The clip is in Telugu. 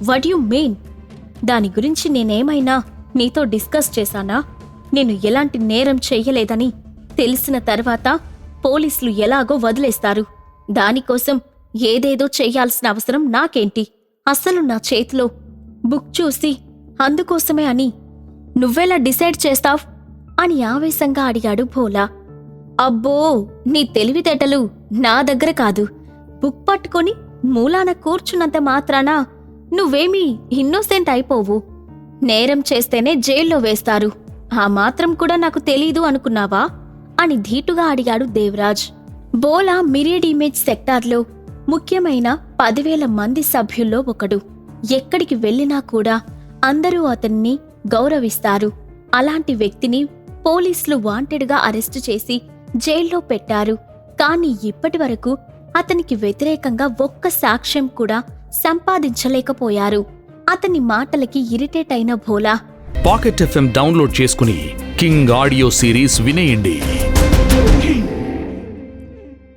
What you mean? దాని గురించి నేనేమైనా నీతో డిస్కస్ చేశానా? నేను ఎలాంటి నేరం చెయ్యలేదని తెలిసిన తర్వాత పోలీసులు ఎలాగో వదిలేస్తారు. దానికోసం ఏదేదో చెయ్యాల్సిన అవసరం నాకేంటి? అస్సలు నా చేతిలో బుక్ చూసి అందుకోసమే అని నువ్వెలా డిసైడ్ చేస్తావ్ అని ఆవేశంగా అడిగాడు భోలా. అబ్బో, నీ తెలివితేటలు నా దగ్గర కాదు. బుక్ పట్టుకొని మూలాన కూర్చున్నంత మాత్రాన నువ్వేమీ ఇన్నోసెంట్ అయిపోవు. నేరం చేస్తేనే జైల్లో వేస్తారు. ఆ మాత్రం కూడా నాకు తెలీదు అనుకున్నావా అని ధీటుగా అడిగాడు దేవరాజ్. భోలా మిరియడ్ ఇమేజ్ సెక్టార్లో ముఖ్యమైన 10,000 మంది సభ్యుల్లో ఒకడు. ఎక్కడికి వెళ్ళినా కూడా అందరూ అతన్ని గౌరవిస్తారు. అలాంటి వ్యక్తిని పోలీసులు వాంటెడ్గా అరెస్టు చేసి జైల్లో పెట్టారు. కానీ ఇప్పటివరకు అతనికి వ్యతిరేకంగా ఒక్క సాక్ష్యం కూడా సంపాదించలేకపోయారు. అతని మాటలకి ఇరిటేట్ అయిన భోలా పాకెట్ FM డౌన్లోడ్ చేసుకుని కింగ్ ఆడియో సిరీస్ వినేయండి.